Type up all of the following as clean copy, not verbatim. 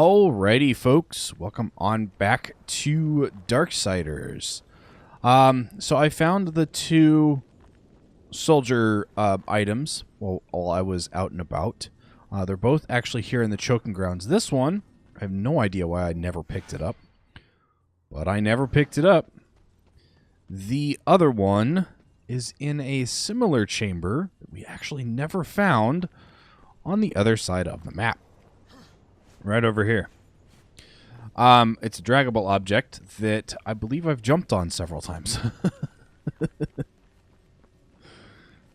Alrighty, folks. Welcome on back to Darksiders. So I found the two soldier items while I was out and about. They're both actually here in the choking grounds. This one, I have no idea why I never picked it up. But I never picked it up. The other one is in a similar chamber that we actually never found on the other side of the map. Right over here. It's a draggable object that I believe I've jumped on several times.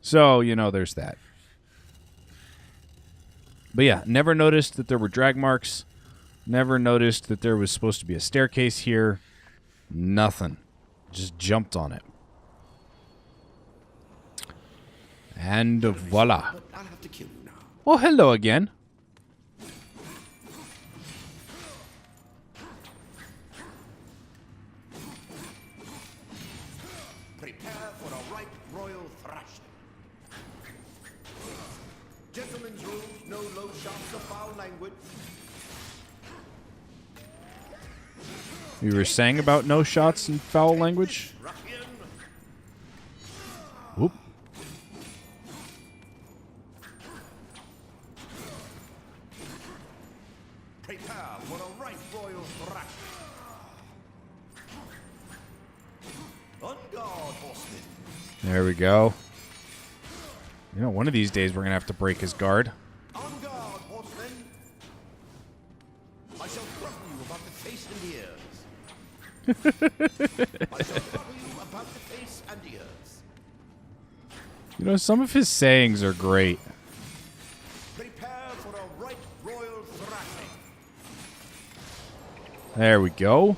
So, you know, there's that. But yeah, never noticed that there were drag marks. Never noticed that there was supposed to be a staircase here. Nothing. Just jumped on it. And voila. Oh, hello again. Prepare for a right royal thrashing. Gentlemen's rules, no low shots or foul language. You were saying about no shots and foul language? Whoop. Prepare for a right royal thrashing. On guard, horsemen. There we go. You know, one of these days we're going to have to break his guard. On guard, horsemen. I shall trouble you about the face and ears. I shall trouble you about the face and ears. You know, some of his sayings are great. Prepare for a right royal thrashing. There we go.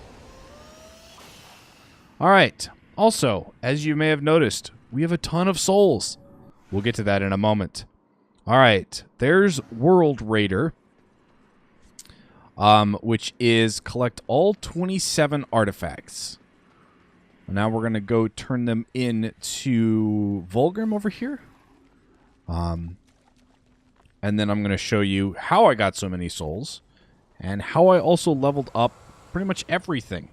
All right. Also, as you may have noticed, we have a ton of souls. We'll get to that in a moment. All right. There's World Raider, which is collect all 27 artifacts. Now we're going to go turn them into Vulgrim over here. And then I'm going to show you how I got so many souls and how I also leveled up pretty much everything.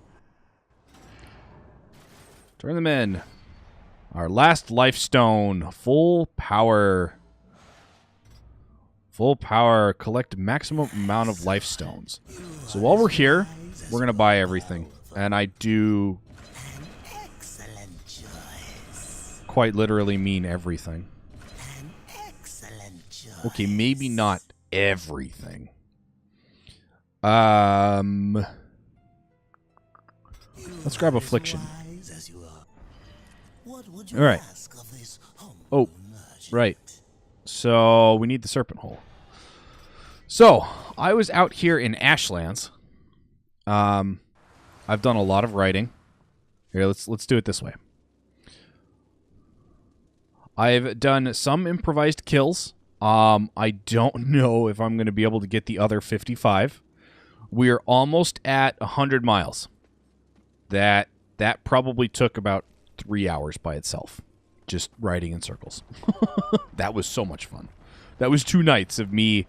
Turn them in. Our last life stone. Full power. Full power. Collect maximum amount of life stones. So while we're here, we're going to buy everything. And I do quite literally mean everything. Okay, maybe not everything. Let's grab Affliction. All right. Oh, right. So we need the Serpent Hole. So I was out here in Ashlands. I've done a lot of writing. Here, let's do it this way. I've done some improvised kills. I don't know if I'm going to be able to get the other 55. We're almost at 100 miles. That probably took about 3 hours by itself, just riding in circles. That was so much fun. That was 2 nights of me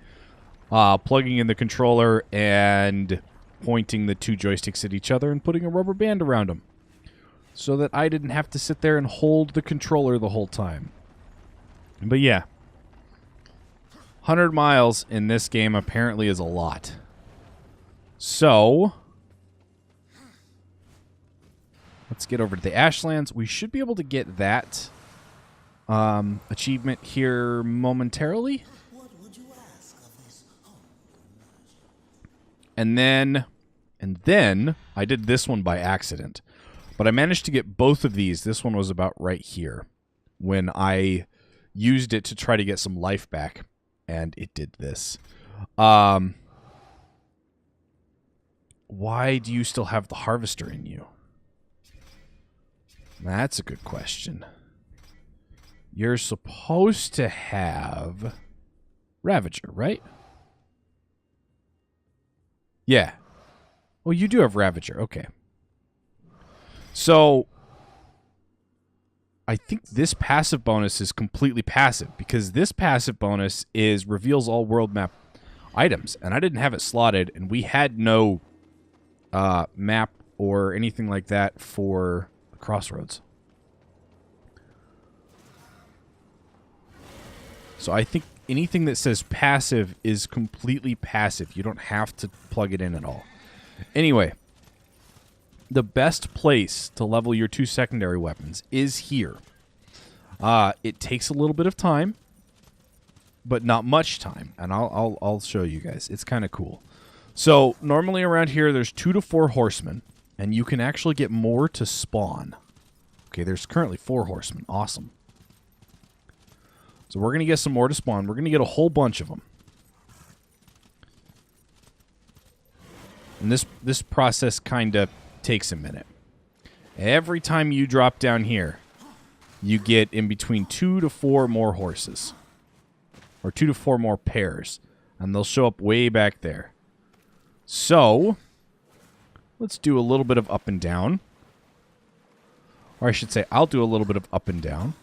plugging in the controller and pointing the 2 joysticks at each other and putting a rubber band around them so that I didn't have to sit there and hold the controller the whole time. But yeah, 100 miles in this game apparently is a lot. So let's get over to the Ashlands. We should be able to get that achievement here momentarily. And then I did this one by accident. But I managed to get both of these. This one was about right here when I used it to try to get some life back. And it did this. Why do you still have the Harvester in you? That's a good question. You're supposed to have Ravager, right? Yeah. Well, you do have Ravager. Okay. So I think this passive bonus is completely passive because this passive bonus is reveals all world map items, and I didn't have it slotted, and we had no map or anything like that for the crossroads. So I think anything that says passive is completely passive. You don't have to plug it in at all. Anyway, the best place to level your 2 secondary weapons is here. It takes a little bit of time, but not much time, and I'll show you guys. It's kind of cool. So normally around here, there's 2 to 4 horsemen, and you can actually get more to spawn. Okay, there's currently 4 horsemen. Awesome. So we're going to get some more to spawn. We're going to get a whole bunch of them. And this process kind of takes a minute. Every time you drop down here, you get in between 2 to 4 more horses. Or 2 to 4 more pairs. And they'll show up way back there. So, let's do a little bit of up and down. Or I should say, I'll do a little bit of up and down.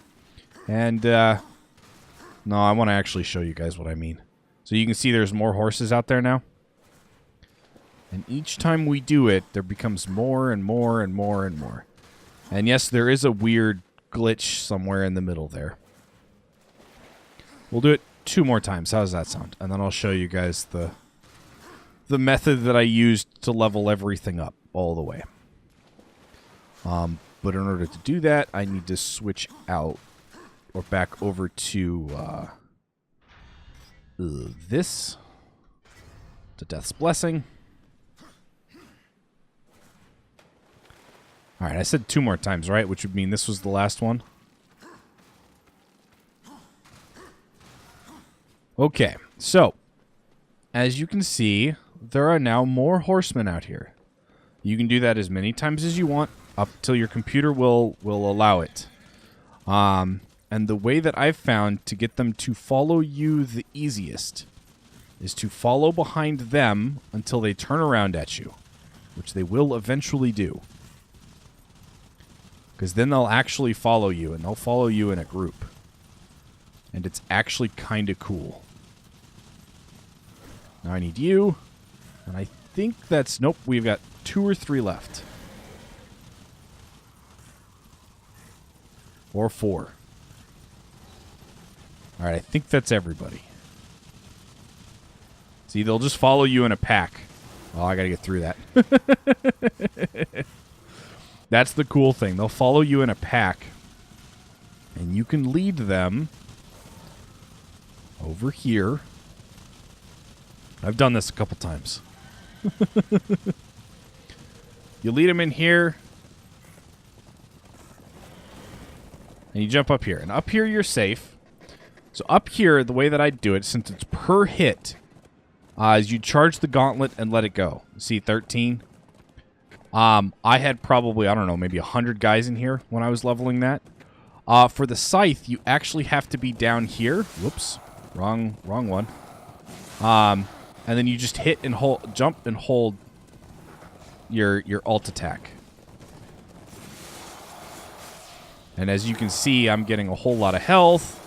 And, no, I want to actually show you guys what I mean. So you can see there's more horses out there now. And each time we do it, there becomes more and more and more and more. And yes, there is a weird glitch somewhere in the middle there. We'll do it 2 more times. How does that sound? And then I'll show you guys the method that I used to level everything up all the way. But in order to do that, I need to switch out or back over to this, to Death's Blessing. All right, I said 2 more times, right? Which would mean this was the last one. Okay, so as you can see, there are now more horsemen out here. You can do that as many times as you want, up till your computer will allow it. And the way that I've found to get them to follow you the easiest is to follow behind them until they turn around at you, which they will eventually do. Because then they'll actually follow you, and they'll follow you in a group. And it's actually kind of cool. Now I need you. And I think that's... Nope, we've got 2 or 3 left. Or 4. Alright, I think that's everybody. See, they'll just follow you in a pack. Oh, I gotta get through that. That's the cool thing. They'll follow you in a pack. And you can lead them over here. I've done this a couple times. You lead them in here. And you jump up here. And up here you're safe. So up here, the way that I do it, since it's per hit, is you charge the gauntlet and let it go. See, 13. I had probably, I don't know, maybe 100 guys in here when I was leveling that. For the Scythe, you actually have to be down here. Whoops. Wrong one. And then you just hit and hold, jump and hold your alt attack. And as you can see, I'm getting a whole lot of health,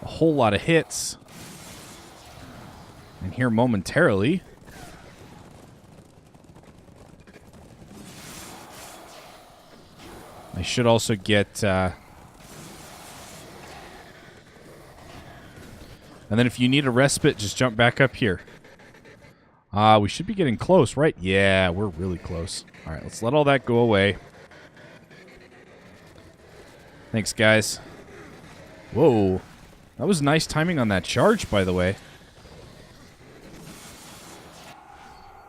a whole lot of hits. And here momentarily, I should also get... and then if you need a respite, just jump back up here. We should be getting close, right? Yeah, we're really close. All right, let's let all that go away. Thanks, guys. Whoa. That was nice timing on that charge, by the way.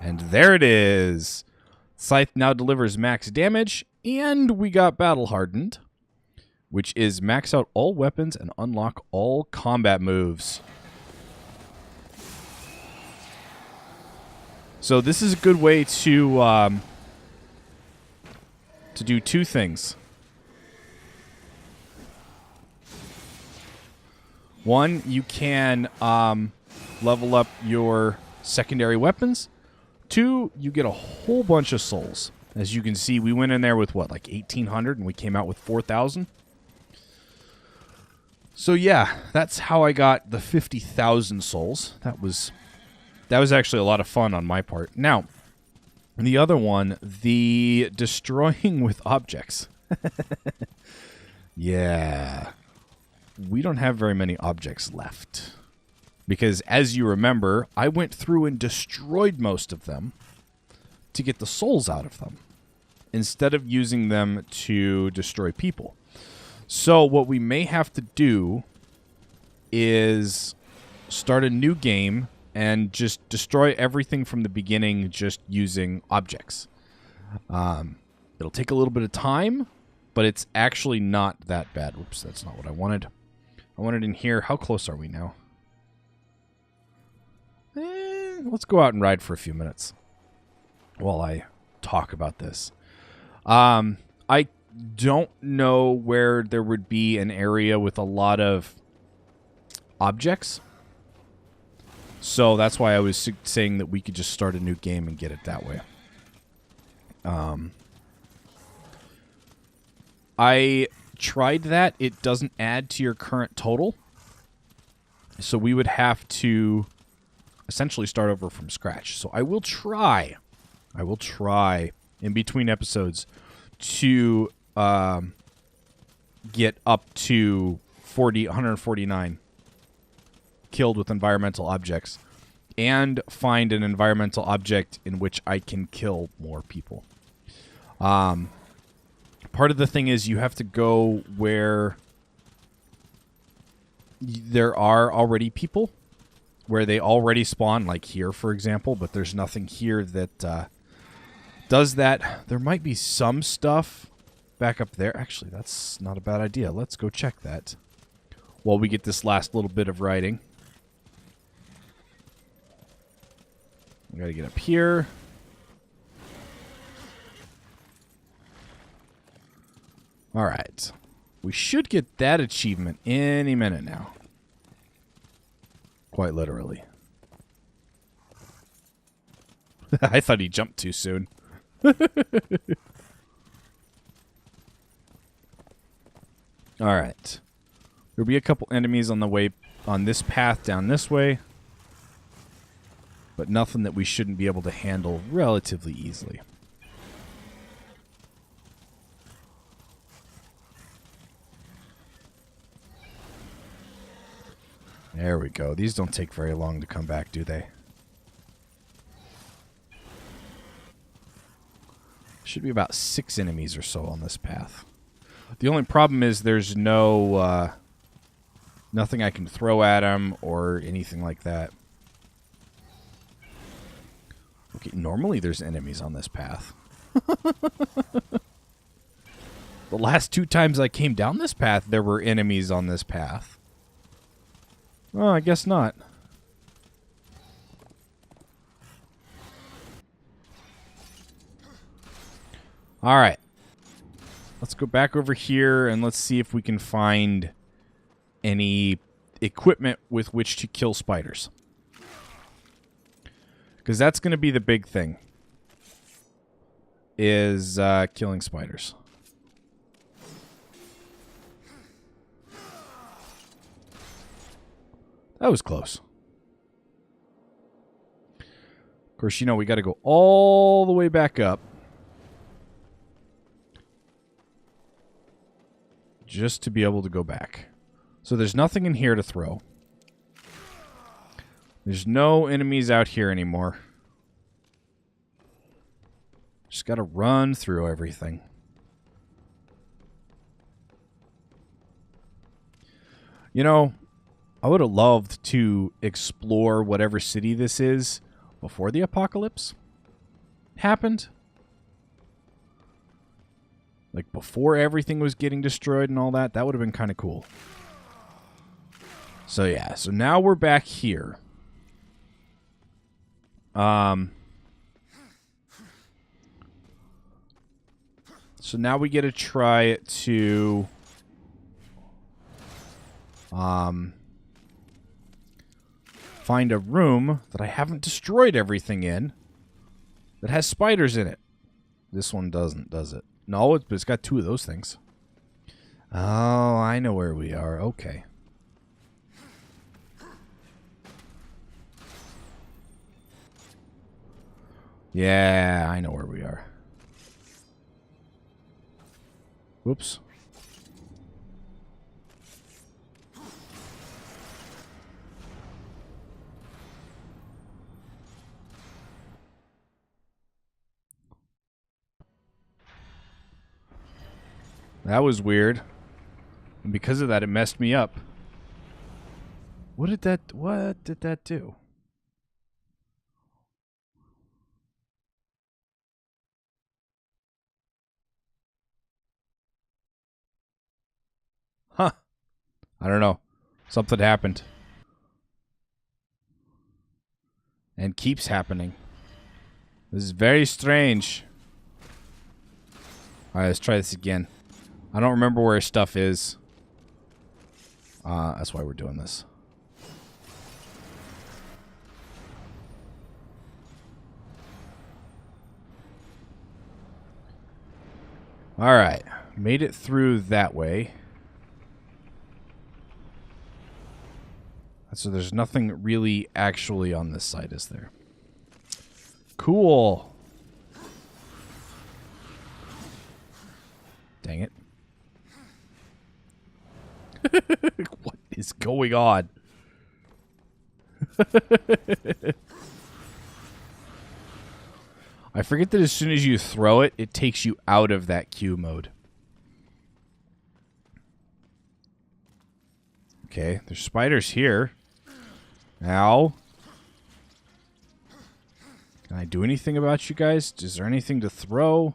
And there it is. Scythe now delivers max damage, and we got Battle Hardened, which is max out all weapons and unlock all combat moves. So this is a good way to do 2 things. One, you can level up your secondary weapons. 2, you get a whole bunch of souls. As you can see, we went in there with, what, like 1,800, and we came out with 4,000? So yeah, that's how I got the 50,000 souls. That was that was actually a lot of fun on my part. Now, the other one, the destroying with objects. Yeah. We don't have very many objects left. Because, as you remember, I went through and destroyed most of them to get the souls out of them, instead of using them to destroy people. So what we may have to do is start a new game and just destroy everything from the beginning just using objects. It'll take a little bit of time, but it's actually not that bad. Whoops, that's not what I wanted. I wanted in here. How close are we now? Let's go out and ride for a few minutes while I talk about this. I don't know where there would be an area with a lot of objects. So that's why I was saying that we could just start a new game and get it that way. I tried that. It doesn't add to your current total. So we would have to essentially start over from scratch. So I will try in between episodes to get up to 149 killed with environmental objects and find an environmental object in which I can kill more people. Part of the thing is you have to go where there are already people, where they already spawn, like here, for example, but there's nothing here that does that. There might be some stuff back up there. Actually, that's not a bad idea. Let's go check that while we get this last little bit of riding. We gotta get up here. Alright. We should get that achievement any minute now. Quite literally. I thought he jumped too soon. Alright. There'll be a couple enemies on the way on this path down this way. But nothing that we shouldn't be able to handle relatively easily. There we go. These don't take very long to come back, do they? Should be about 6 enemies or so on this path. The only problem is there's no nothing I can throw at them or anything like that. Okay, normally there's enemies on this path. The last 2 times I came down this path, there were enemies on this path. Oh, I guess not. Alright. Let's go back over here and let's see if we can find any equipment with which to kill spiders. Because that's going to be the big thing. Is killing spiders. That was close. Of course, you know, we got to go all the way back up. Just to be able to go back. So there's nothing in here to throw. There's no enemies out here anymore. Just got to run through everything. You know, I would have loved to explore whatever city this is before the apocalypse happened. Like, before everything was getting destroyed and all that. That would have been kind of cool. So, yeah. So, now we're back here. So, now we get to try to... find a room that I haven't destroyed everything in that has spiders in it. This one doesn't, does it? No, it's got 2 of those things. Oh, I know where we are. Okay. Yeah, I know where we are. Whoops. That was weird. And because of that, it messed me up. What did that do? Huh. I don't know. Something happened. And keeps happening. This is very strange. Alright, let's try this again. I don't remember where his stuff is. That's why we're doing this. Alright. Made it through that way. So there's nothing really actually on this side, is there? Cool. Dang it. What is going on? I forget that as soon as you throw it, it takes you out of that queue mode. Okay, there's spiders here. Ow. Can I do anything about you guys? Is there anything to throw?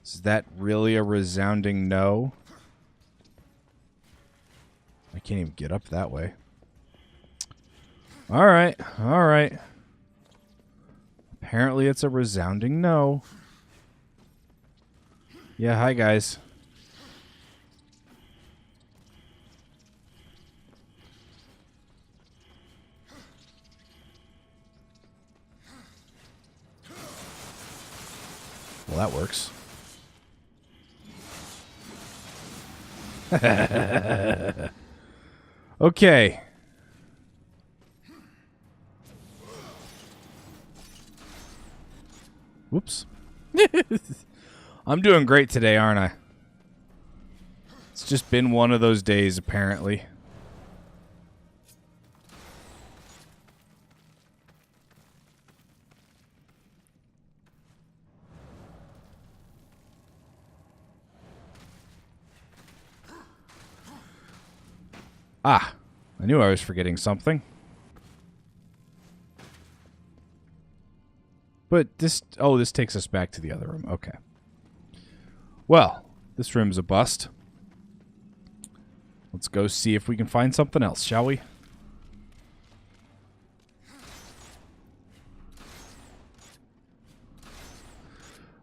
Is that really a resounding no? I can't even get up that way. Alright, alright. Apparently it's a resounding no. Yeah, hi guys. Well, that works. Okay. Whoops. I'm doing great today, aren't I? It's just been one of those days, apparently. Ah, I knew I was forgetting something. But this... Oh, this takes us back to the other room. Okay. Well, this room's a bust. Let's go see if we can find something else, shall we?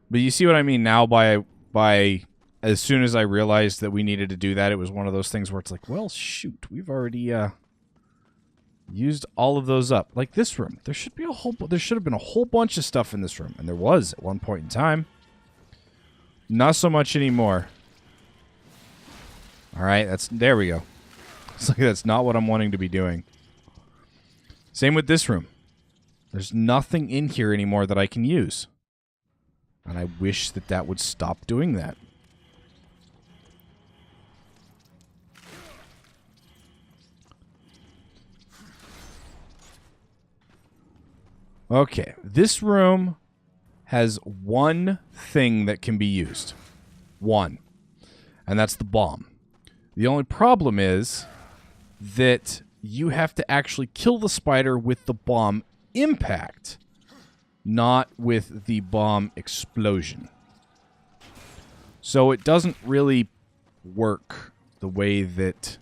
But you see what I mean now by as soon as I realized that we needed to do that, it was one of those things where it's like, well, shoot, we've already used all of those up. Like this room, there should have been a whole bunch of stuff in this room, and there was at one point in time. Not so much anymore. All right, there we go. It's like that's not what I'm wanting to be doing. Same with this room. There's nothing in here anymore that I can use. And I wish that that would stop doing that. Okay, this room has one thing that can be used. One. And that's the bomb. The only problem is that you have to actually kill the spider with the bomb impact, not with the bomb explosion. So it doesn't really work the way that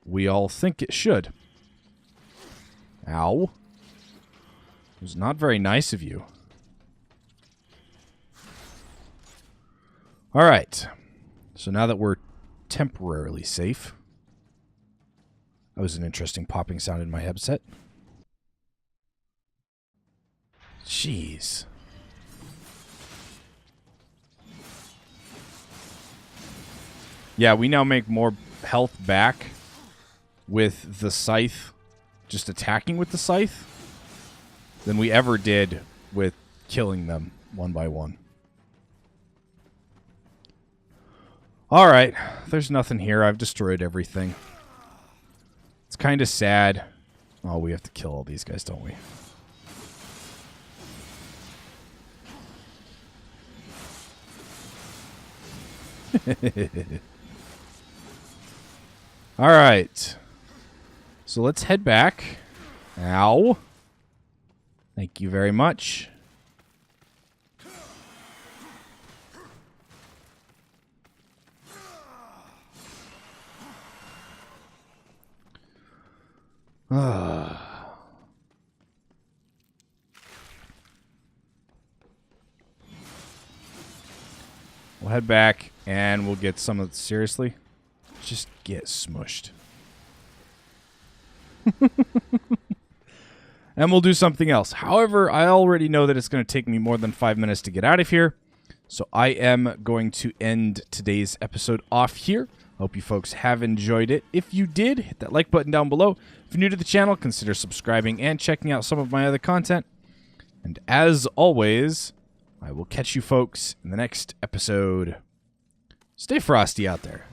we all think it should. Ow. It was not very nice of you. Alright. So now that we're temporarily safe. That was an interesting popping sound in my headset. Jeez. Yeah, we now make more health back with the Scythe. Just attacking with the Scythe. than we ever did with killing them one by one. Alright, there's nothing here. I've destroyed everything. It's kind of sad. Oh, we have to kill all these guys, don't we? Alright. So let's head back. Ow. Thank you very much. We'll head back and we'll get some of... Seriously? Just get smushed. And we'll do something else. However, I already know that it's going to take me more than 5 minutes to get out of here. So I am going to end today's episode off here. Hope you folks have enjoyed it. If you did, hit that like button down below. If you're new to the channel, consider subscribing and checking out some of my other content. And as always, I will catch you folks in the next episode. Stay frosty out there.